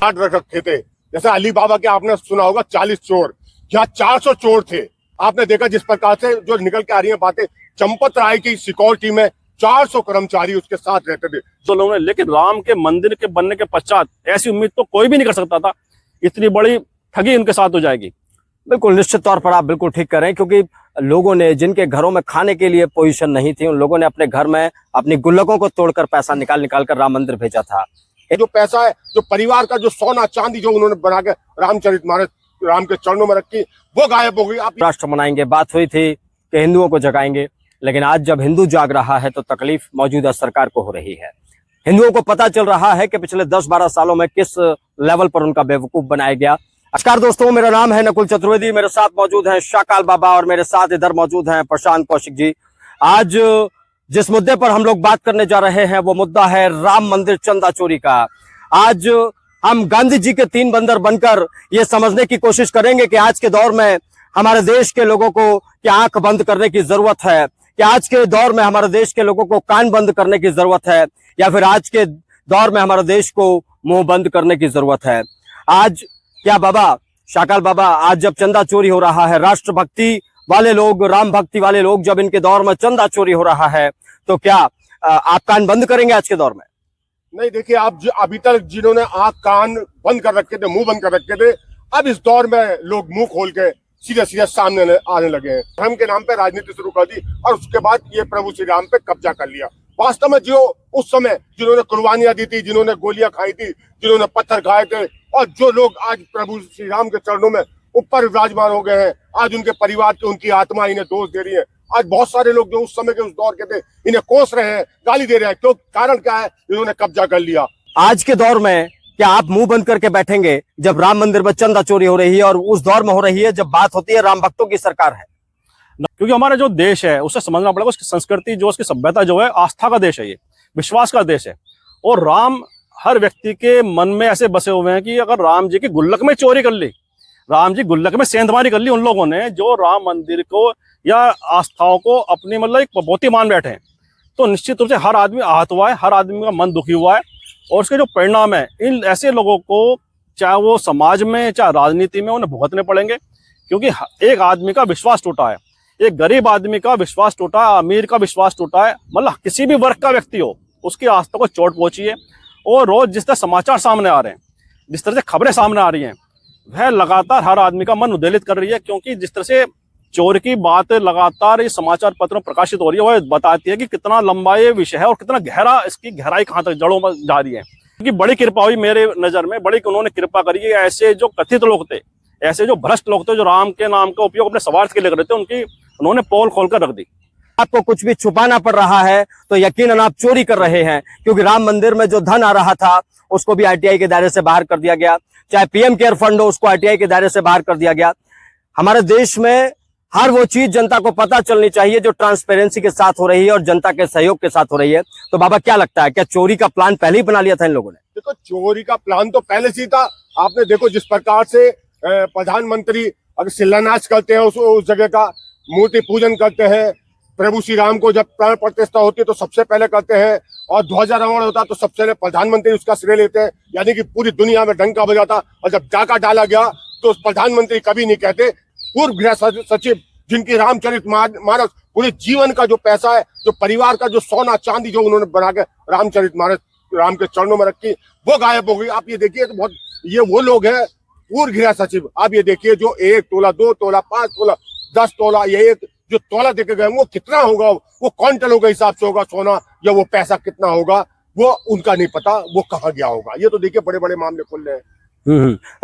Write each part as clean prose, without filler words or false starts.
काट रख रखे थे। जैसे अली बाबा के आपने सुना होगा 40 चोर, यहाँ 400 चोर थे। आपने देखा जिस प्रकार से जो निकल के आ रही है बातें, चंपत राय की सिक्योरिटी में 400 कर्मचारी उसके साथ रहते थे तो लोगों ने। लेकिन राम के मंदिर के बनने के पश्चात ऐसी उम्मीद तो कोई भी नहीं कर सकता था, इतनी बड़ी ठगी उनके साथ हो जाएगी। बिल्कुल, निश्चित तौर पर आप बिल्कुल ठीक कर रहे हैं, क्योंकि लोगों ने, जिनके घरों में खाने के लिए पोजीशन नहीं थी, उन लोगों ने अपने घर में अपनी गुल्लकों को तोड़कर पैसा निकाल कर राम मंदिर भेजा था। जो पैसा है, जो परिवार का जो सोना चांदी जो उन्होंने बना के रामचरितमानस राम के चरणों में रखी, वो गायब हो गई। आप राष्ट्र बनाएंगे, बात हुई थी कि हिंदुओं को जगाएंगे, लेकिन आज जब हिंदू जाग रहा है तो तकलीफ मौजूदा सरकार को हो रही है। हिंदुओं को पता चल रहा है कि पिछले 10-12 सालों में किस लेवल पर उनका बेवकूफ बनाया गया। नमस्कार दोस्तों, मेरा नाम है नकुल चतुर्वेदी, मेरे साथ मौजूद हैं शाकाल बाबा और मेरे साथ इधर मौजूद हैं प्रशांत कौशिक जी। आज जिस मुद्दे पर हम लोग बात करने जा रहे हैं वो मुद्दा है राम मंदिर चंदा चोरी का। आज हम गांधी जी के 3 बंदर बनकर ये समझने की कोशिश करेंगे कि आज के दौर में हमारे देश के लोगों को क्या आंख बंद करने की जरूरत है, कि आज के दौर में हमारे देश के लोगों को कान बंद करने की जरूरत है, या फिर आज के दौर में हमारे देश को मुंह बंद करने की जरूरत है। आज क्या बाबा, शाकाल बाबा, आज जब चंदा चोरी हो रहा है, राष्ट्रभक्ति वाले लोग, राम भक्ति वाले लोग जब इनके दौर में चंदा चोरी हो रहा है, तो क्या आप कान बंद करेंगे आज के दौर में? नहीं, देखिए, आप अभी तक जिन्होंने आंख कान बंद कर रखे थे, मुंह बंद कर रखे थे, अब इस दौर में लोग मुंह खोल के सीधे सीधे सामने आने लगे हैं। धर्म के नाम पे राजनीति शुरू कर दी और उसके बाद ये प्रभु श्री राम पे कब्जा कर लिया। वास्तव में जो उस समय जिन्होंने कुर्बानियां दी थी, जिन्होंने गोलियां खाई थी, जिन्होंने पत्थर खाए थे, और जो लोग आज प्रभु श्री राम के चरणों में ऊपर विराजमान हो गए हैं, आज उनके परिवार की उनकी आत्मा इन्हें दोष दे रही है। आज बहुत सारे लोग जो उस समय के उस दौर के थे, इन्हें कोस रहे हैं, गाली दे रहे हैं। क्यों? कारण क्या है? इन्होंने कब्जा कर लिया। आज के दौर में क्या आप मुंह बंद करके बैठेंगे जब राम मंदिर में चंदा चोरी हो रही है, और उस दौर में हो रही है जब बात होती है राम भक्तों की सरकार है? क्योंकि हमारा जो देश है उसे समझना पड़ेगा, उसकी संस्कृति जो, उसकी सभ्यता जो है, आस्था का देश है, ये विश्वास का देश है। और राम हर व्यक्ति के मन में ऐसे बसे हुए हैं कि अगर राम जी की गुल्लक में चोरी कर ली, राम जी गुल्लक में सेंधमारी कर ली उन लोगों ने जो राम मंदिर को या आस्थाओं को अपनी मतलब एक बहुत ही मान बैठे हैं, तो निश्चित रूप से हर आदमी आहत हुआ है, हर आदमी का मन दुखी हुआ है। और उसके जो परिणाम है, इन ऐसे लोगों को चाहे वो समाज में चाहे राजनीति में उन्हें भुगतने पड़ेंगे। क्योंकि एक आदमी का विश्वास टूटा है, एक गरीब आदमी का विश्वास टूटा है, अमीर का विश्वास टूटा है, मतलब किसी भी वर्ग का व्यक्ति हो, उसकी आस्था को चोट पहुंची है। और रोज जिस तरह समाचार सामने आ रहे हैं, जिस तरह से खबरें सामने आ रही हैं, वह लगातार हर आदमी का मन उद्वेलित कर रही है। क्योंकि जिस तरह से चोर की बात लगातार इस समाचार पत्रों में प्रकाशित हो रही है, वह बताती है कि कितना लंबा ये विषय है और कितना गहरा, इसकी गहराई कहाँ तक जड़ों में जा रही है। क्योंकि बड़ी कृपा हुई मेरे नजर में, बड़ी उन्होंने कृपा करी है। ऐसे जो कथित लोग थे, ऐसे जो भ्रष्ट लोग थे, जो राम के नाम का उपयोग अपने स्वार्थ के लिए कर रहे थे, उनकी उन्होंने पोल खोलकर रख दी। आपको कुछ भी छुपाना पड़ रहा है तो यकीनन आप चोरी कर रहे हैं, क्योंकि राम मंदिर में जो धन आ रहा था उसको भी आरटीआई के दायरे से बाहर कर दिया गया। चाहे पीएम केयर फंड हो, उसको आरटीआई के दायरे से बाहर कर दिया गया। हमारे देश में हर वो चीज जनता को पता चलनी चाहिए जो ट्रांसपेरेंसी के साथ हो रही है और जनता के सहयोग के साथ हो रही है। तो बाबा, क्या लगता है, क्या चोरी का प्लान पहले ही बना लिया था इन लोगों ने? देखो, चोरी का प्लान तो पहले से ही था। आपने देखो जिस प्रकार से प्रधानमंत्री अगर शिलान्यास करते हैं, उस जगह का मूर्ति पूजन करते हैं, प्रभु श्री राम को जब प्राण प्रतिष्ठा होती है तो सबसे पहले करते हैं, और ध्वजारोहण होता है तो सबसे पहले प्रधानमंत्री उसका श्रेय लेते हैं। यानी कि पूरी दुनिया में डंका बजाता। और जब डाका डाला गया तो प्रधानमंत्री कभी नहीं कहते, पूर्व गृह सचिव जिनकी रामचरितमानस पूरे जीवन का जो पैसा है, जो परिवार का जो सोना चांदी जो उन्होंने बना के रामचरितमानस राम के चरणों में रखी, वो गायब हो गई। आप ये देखिए तो बहुत, ये वो लोग हैं पूर्व गृह सचिव। आप ये देखिए जो 1 तोला, 2 तोला, 5 तोला, 10 तोला, ये एक जो तोला देके गए, वो कितना होगा, वो क्विंटलों के हिसाब से होगा सोना, या वो पैसा कितना होगा वो उनका नहीं पता, वो कहाँ गया होगा। ये तो देखिए बड़े बड़े मामले खुल रहे हैं।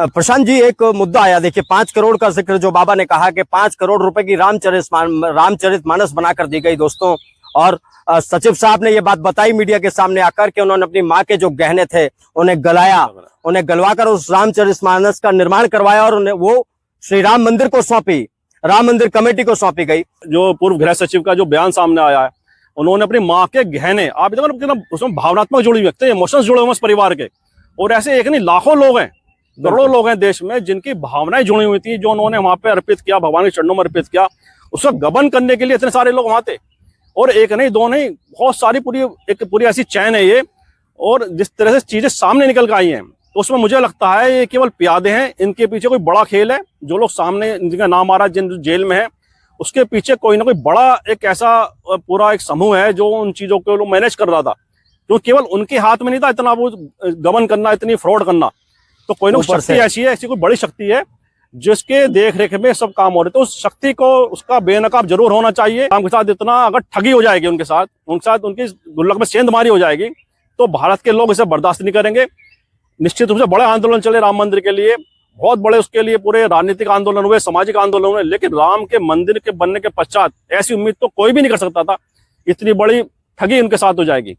प्रशांत जी, एक मुद्दा आया, देखिए 5 करोड़ का जिक्र जो बाबा ने कहा कि 5 करोड़ रुपए की रामचरितमानस बनाकर दी गई दोस्तों। और सचिव साहब ने ये बात बताई मीडिया के सामने आकर के उन्होंने अपनी माँ के जो गहने थे उन्हें गलाया, उन्हें गलवाकर उस रामचरितमानस का निर्माण करवाया और उन्हें वो श्री राम मंदिर को सौंपी, राम मंदिर कमेटी को सौंपी गई। जो पूर्व गृह सचिव का जो बयान सामने आया है, उन्होंने अपनी माँ के गहने, आप देखो कितना उसमें भावनात्मक जुड़ी व्यक्ति है, इमोशंस जुड़े हुए उस परिवार के। और ऐसे एक नहीं लाखों लोग हैं, करोड़ों लोग हैं देश में जिनकी भावनाएं जुड़ी हुई थी, जो उन्होंने वहां पे अर्पित किया, भगवान के चरणों में अर्पित किया। उसका गबन करने के लिए इतने सारे लोग वहां थे, और एक नहीं, दो नहीं, बहुत सारी पूरी ऐसी चैन है ये। और जिस तरह से चीजें सामने निकल के आई हैं, तो उसमें मुझे लगता है ये केवल प्यादे हैं, इनके पीछे कोई बड़ा खेल है। जो लोग सामने जिनका नाम आ रहा है, जिन जेल में है, उसके पीछे कोई ना कोई बड़ा एक ऐसा पूरा एक समूह है जो उन चीजों को मैनेज कर रहा था, जो केवल उनके हाथ में नहीं था इतना वो गमन करना, इतनी फ्रॉड करना। तो कोई ना कोई शक्ति ऐसी है, ऐसी कोई बड़ी शक्ति है जिसके देख रेख में सब काम हो रहे। तो उस शक्ति को उसका बेनकाब जरूर होना चाहिए। काम के साथ इतना अगर ठगी हो जाएगी उनके साथ उनकी गुल्लक में सेंधमारी हो जाएगी, तो भारत के लोग इसे बर्दाश्त नहीं करेंगे। निश्चित रूप से बड़े आंदोलन चले राम मंदिर के लिए, बहुत बड़े उसके लिए पूरे राजनीतिक आंदोलन हुए, सामाजिक आंदोलन हुए, लेकिन राम के मंदिर के बनने के पश्चात ऐसी उम्मीद तो कोई भी नहीं कर सकता था इतनी बड़ी ठगी उनके साथ हो जाएगी।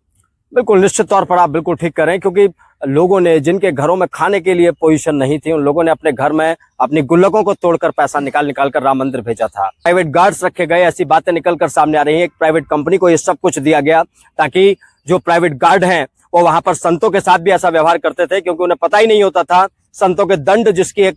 बिल्कुल, निश्चित तौर पर आप बिल्कुल ठीक कर रहे हैं, क्योंकि लोगों ने जिनके घरों में खाने के लिए पोजीशन नहीं थी, उन लोगों ने अपने घर में अपनी गुल्लकों को तोड़कर पैसा निकाल कर राम मंदिर भेजा था। प्राइवेट गार्ड्स रखे गए, ऐसी बातें निकलकर सामने आ रही हैं। एक प्राइवेट कंपनी को ये सब कुछ दिया गया ताकि जो प्राइवेट गार्ड हैं वो वहां पर संतों के साथ भी ऐसा व्यवहार करते थे, क्योंकि उन्हें पता ही नहीं होता था संतों के दंड, जिसकी एक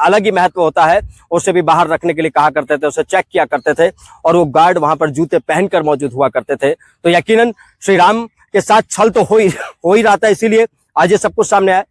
अलग ही महत्व होता है, उसे भी बाहर रखने के लिए कहा करते थे, उसे चेक किया करते थे, और वो गार्ड वहां पर जूते पहनकर मौजूद हुआ करते थे। तो यकीनन श्री राम के साथ छल तो हो ही रहा था, इसीलिए आज ये सब कुछ सामने आया।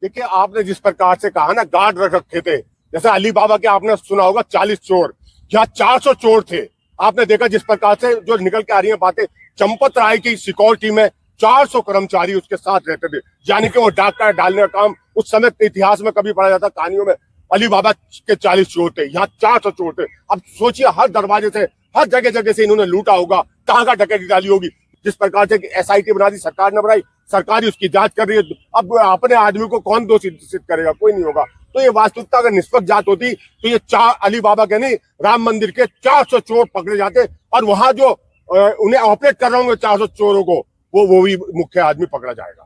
देखिए, आपने जिस प्रकार से कहा ना गार्ड रख रखे थे, जैसे अली बाबा के आपने सुना होगा 40 चोर, यहाँ 400 चोर थे। आपने देखा जिस प्रकार से जो निकल के आ रही है बातें, चंपत राय की सिक्योरिटी में 400 कर्मचारी उसके साथ रहते थे, यानी कि वो डाका डालने का काम उस समय इतिहास में कभी पढ़ा जाता कहानियों में। अली बाबा के 40 चोर थे, यहाँ 400 चोर थे। अब सोचिए, हर दरवाजे से, हर जगह जगह से इन्होंने लूटा होगा, कहाँ का डकैती डाली होगी। जिस प्रकार से SIT बना दी, सरकार ने बनाई, सरकार ही उसकी जांच कर रही है। अब अपने आदमी को कौन दोषी सिद्ध करेगा? कोई नहीं होगा। तो ये वास्तविकता अगर निष्पक्ष जांच होती तो ये अली बाबा के नहीं, राम मंदिर के 400 चोर पकड़े जाते, और वहां जो उन्हें ऑपरेट कर रहे होंगे 400 चोरों को, वो भी मुख्य आदमी पकड़ा जाएगा।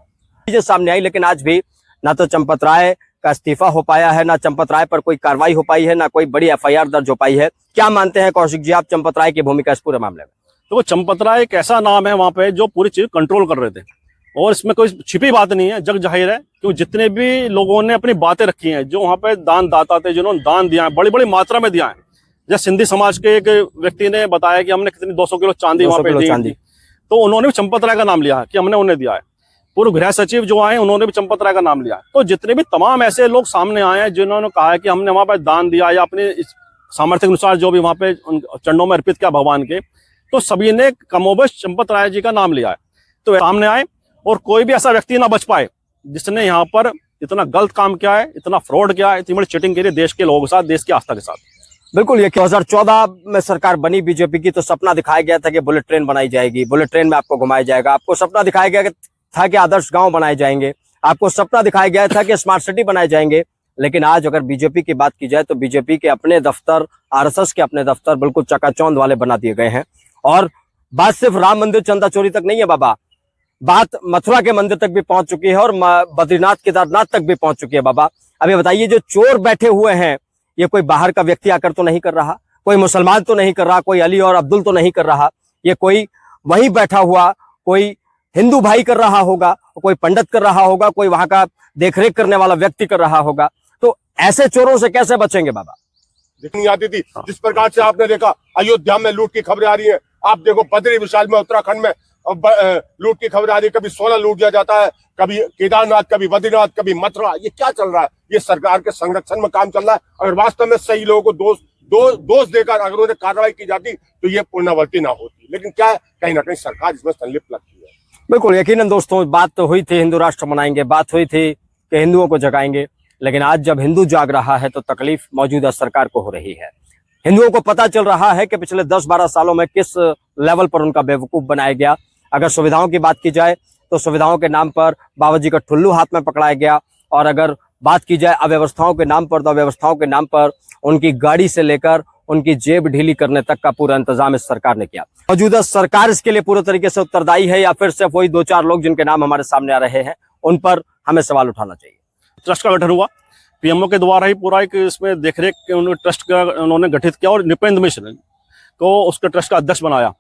चीजें सामने आई, लेकिन आज भी ना तो चंपत राय का इस्तीफा हो पाया है, ना चंपत राय पर कोई कार्रवाई हो पाई है, ना कोई बड़ी FIR दर्ज हो पाई है। क्या मानते हैं कौशिक जी आप चंपत राय की भूमिका इस पूरे मामले में? तो वो चंपत राय एक ऐसा नाम है वहां पे जो पूरी चीज कंट्रोल कर रहे थे, और इसमें कोई छिपी बात नहीं है, जग जाहिर है। क्योंकि जितने भी लोगों ने अपनी बातें रखी हैं, जो वहां पे दान दाता थे, जिन्होंने दान दिया है, बड़ी बड़ी मात्रा में दिया है। जैसे सिंधी समाज के एक व्यक्ति ने बताया कि हमने कितनी 200 किलो चांदी वहां पे दी, तो उन्होंने भी चंपत राय का नाम लिया है कि हमने उन्हें दिया है। पूर्व गृह सचिव जो आए उन्होंने भी चंपत राय का नाम लिया है। तो जितने भी तमाम ऐसे लोग सामने आए हैं जिन्होंने कहा है कि हमने वहां पर दान दिया या अपने सामर्थ्य के अनुसार जो भी वहां पे चरणों में अर्पित किया भगवान के, तो सभी ने कमोबश चंपत राय जी का नाम लिया है। तो सामने आए, और कोई भी ऐसा व्यक्ति ना बच पाए जिसने यहाँ पर इतना गलत काम किया है, इतना फ्रॉड किया है, इतनी बड़ी चीटिंग की देश के लोगों के साथ, देश की आस्था के साथ। बिल्कुल, ये 2014 में सरकार बनी बीजेपी की, तो सपना दिखाया गया था कि बुलेट ट्रेन बनाई जाएगी, बुलेट ट्रेन में आपको घुमाया जाएगा, आपको सपना दिखाया गया था कि आदर्श गांव बनाए जाएंगे, आपको सपना दिखाया गया था कि स्मार्ट सिटी बनाए जाएंगे। लेकिन आज अगर बीजेपी की बात की जाए तो बीजेपी के अपने दफ्तर, RSS के अपने दफ्तर बिल्कुल चकाचौंध वाले बना दिए गए हैं। और बात सिर्फ राम मंदिर चंदा चोरी तक नहीं है बाबा, बात मथुरा के मंदिर तक भी पहुंच चुकी है, और बद्रीनाथ केदारनाथ तक भी पहुंच चुकी है बाबा। अभी बताइए, जो चोर बैठे हुए हैं, ये कोई बाहर का व्यक्ति आकर तो नहीं कर रहा, कोई मुसलमान तो नहीं कर रहा, कोई अली और अब्दुल तो नहीं कर रहा, ये कोई वहीं बैठा हुआ कोई हिंदू भाई कर रहा होगा, कोई पंडित कर रहा होगा, कोई वहां का देखरेख करने वाला व्यक्ति कर रहा होगा। तो ऐसे चोरों से कैसे बचेंगे बाबा? दिखनी आती थी जिस प्रकार से आपने देखा अयोध्या में लूट की खबरें आ रही है। आप देखो बद्री विशाल में, उत्तराखंड में लूट की खबर आ रही है। कभी 16 लूट दिया जाता है, कभी केदारनाथ, कभी बद्रीनाथ, कभी मथुरा। ये क्या चल रहा है? ये सरकार के संरक्षण में काम चल रहा है। अगर वास्तव में सही लोगों को दोष देकर अगर उन्हें कार्रवाई की जाती तो ये पुनरावृत्ति ना होती। लेकिन क्या है, कहीं ना कहीं सरकार इसमें संलिप्त लगती है। बिल्कुल, यकीनन दोस्तों, बात तो हुई थी हिंदू राष्ट्र बनाएंगे, बात हुई थी कि हिंदुओं को जगाएंगे, लेकिन आज जब हिंदू जाग रहा है तो तकलीफ मौजूदा सरकार को हो रही है। हिंदुओं को पता चल रहा है कि पिछले 10-12 सालों में किस लेवल पर उनका बेवकूफ बनाया गया। अगर सुविधाओं की बात की जाए तो सुविधाओं के नाम पर बाबा जी का ठुल्लू हाथ में पकड़ाया गया, और अगर बात की जाए अव्यवस्थाओं के नाम पर तो अव्यवस्थाओं के नाम पर उनकी गाड़ी से लेकर उनकी जेब ढीली करने तक का पूरा इंतजाम इस सरकार ने किया। मौजूदा सरकार इसके लिए पूरे तरीके से उत्तरदायी है, या फिर सिर्फ वही 2-4 लोग जिनके नाम हमारे सामने आ रहे हैं उन पर हमें सवाल उठाना चाहिए? ट्रस्ट का गठन हुआ, PMO के द्वारा ही पूरा एक इसमें देखरेख ट्रस्ट का उन्होंने गठित किया, और नृपेंद्र मिश्र को उसके ट्रस्ट का अध्यक्ष बनाया।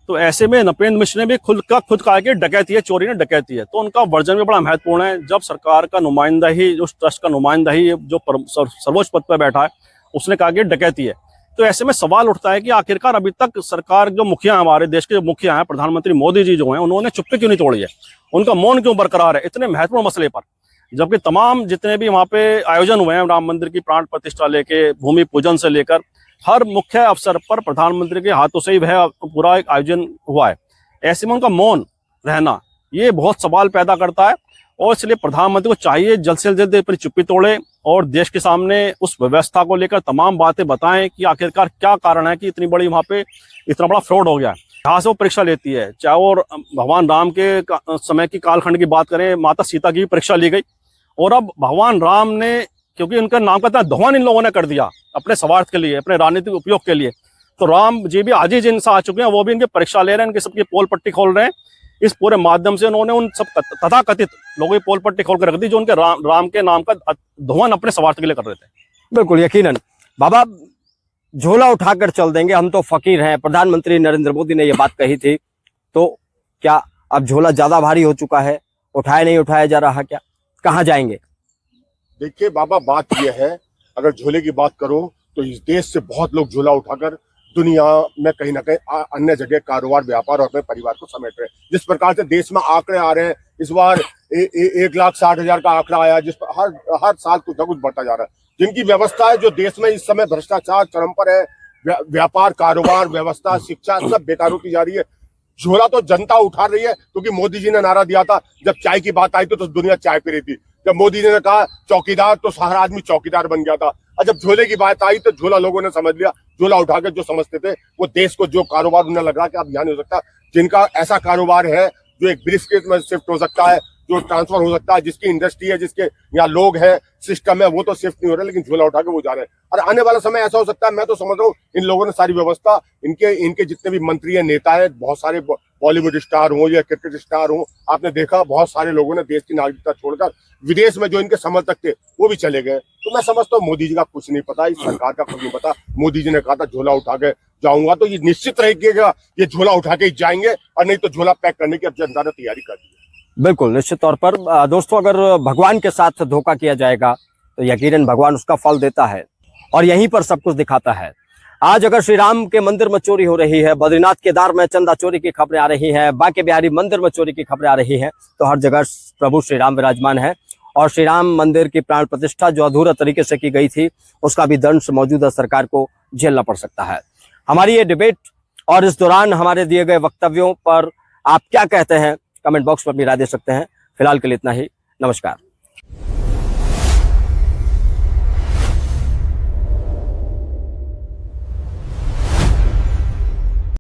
तो ऐसे में नृपेंद्र मिश्र ने भी खुद कहा कि डकैती है, चोरी ने डकैती है। तो उनका वर्जन भी बड़ा महत्वपूर्ण है। जब सरकार का नुमाइंदा ही, उस ट्रस्ट का नुमाइंदा ही जो सर्वोच्च पद पर बैठा है, उसने कहा कि डकैती है, तो ऐसे में सवाल उठता है कि आखिरकार अभी तक सरकार जो मुखिया है, हमारे देश के जो मुखिया हैं, प्रधानमंत्री मोदी जी जो हैं, उन्होंने चुप्पी क्यों नहीं तोड़ी है? उनका मौन क्यों बरकरार है इतने महत्वपूर्ण मसले पर? जबकि तमाम जितने भी वहाँ पे आयोजन हुए हैं राम मंदिर की प्राण प्रतिष्ठा लेके, भूमि पूजन से लेकर हर मुख्य अवसर पर प्रधानमंत्री के हाथों से ही वह पूरा एक आयोजन हुआ है। ऐसे में उनका मौन रहना ये बहुत सवाल पैदा करता है और इसलिए प्रधानमंत्री को चाहिए जल्द से जल्द अपनी चुप्पी तोड़े और देश के सामने उस व्यवस्था को लेकर तमाम बातें बताएं कि आखिरकार क्या कारण है कि इतनी बड़ी वहाँ पे इतना बड़ा फ्रॉड हो गया है। जहाँ से वो परीक्षा लेती है, चाहे वो भगवान राम के समय की कालखंड की बात करें, माता सीता की भी परीक्षा ली गई और अब भगवान राम ने, क्योंकि उनका नाम का इतना दोहन इन लोगों ने कर दिया अपने स्वार्थ के लिए, अपने राजनीतिक उपयोग के लिए, तो राम जी भी आज ही जिनसे आ चुके हैं, वो भी इनकी परीक्षा ले रहे हैं, इनकी सबकी पोल पट्टी खोल रहे हैं। इस पूरे माध्यम से उन्होंने उन सब तथाकथित लोगों की पोल पट्टी खोल कर रख दी जो उनके राम के नाम का दोहन अपने स्वार्थ के लिए कर रहे थे। बिल्कुल यकीनन। बाबा, झोला उठाकर चल देंगे, हम तो फकीर हैं, प्रधानमंत्री नरेंद्र मोदी ने ये बात कही थी, तो क्या अब झोला ज्यादा भारी हो चुका है, उठाया नहीं उठाया जा रहा, क्या कहाँ जाएंगे? देखिए बाबा, बात यह है, अगर झोले की बात करो तो इस देश से बहुत लोग झोला उठाकर दुनिया में कहीं ना कहीं अन्य जगह कारोबार, व्यापार और अपने परिवार को समेट रहे हैं। जिस प्रकार से देश में आंकड़े आ रहे हैं, इस बार 1,60,000 का आंकड़ा आया, जिस पर हर साल कुछ ना कुछ बढ़ता जा रहा है। जिनकी व्यवस्था है, जो देश में इस समय भ्रष्टाचार चरम पर है, व्यापार, कारोबार, व्यवस्था, शिक्षा सब बेकार होती जा रही है। झोला तो जनता उठा रही है, क्योंकि मोदी जी ने नारा दिया था, जब चाय की बात आई तो दुनिया चाय पी रही थी। जब मोदी जी ने कहा चौकीदार, तो सारा आदमी चौकीदार बन गया था। और जब झोले की बात आई तो झोला लोगों ने समझ लिया। झोला उठा के जो समझते थे वो देश को, जो कारोबार उन्हें लगा कि अब ध्यान हो सकता, जिनका ऐसा कारोबार है जो एक ब्रीफकेस में शिफ्ट हो सकता है, जो ट्रांसफर हो सकता है, जिसकी इंडस्ट्री है, जिसके यहाँ लोग हैं, सिस्टम है, वो तो शिफ्ट नहीं हो रहे, लेकिन झोला उठा के वो जा रहे हैं। और आने वाला समय ऐसा हो सकता है, मैं तो समझ रहा हूँ इन लोगों ने सारी व्यवस्था, इनके जितने भी मंत्री हैं, नेता हैं, बहुत सारे बॉलीवुड स्टार हो या क्रिकेट स्टार हो, आपने देखा बहुत सारे लोगों ने देश की नागरिकता छोड़कर विदेश में जो इनके समर्थक थे वो भी चले गए। तो मैं समझता हूँ मोदी जी का कुछ नहीं पता, इस सरकार का कुछ नहीं पता। मोदी जी ने कहा था झोला उठा के जाऊंगा, तो ये निश्चित रहेगा ये झोला उठा के जाएंगे, और नहीं तो झोला पैक करने की अब जनता ने तैयारी कर दी है। बिल्कुल निश्चित तौर पर दोस्तों, अगर भगवान के साथ धोखा किया जाएगा तो यकीनन भगवान उसका फल देता है और यहीं पर सब कुछ दिखाता है। आज अगर श्री राम के मंदिर में चोरी हो रही है, बद्रीनाथ केदार में चंदा चोरी की खबरें आ रही हैं, बांके बिहारी मंदिर में चोरी की खबरें आ रही हैं, तो हर जगह प्रभु श्री राम विराजमान है और श्री राम मंदिर की प्राण प्रतिष्ठा जो अधूरा तरीके से की गई थी उसका भी दंश मौजूदा सरकार को झेलना पड़ सकता है। हमारी ये डिबेट और इस दौरान हमारे दिए गए वक्तव्यों पर आप क्या कहते हैं, कमेंट बॉक्स में अपनी राय दे सकते हैं। फिलहाल के लिए इतना ही, नमस्कार।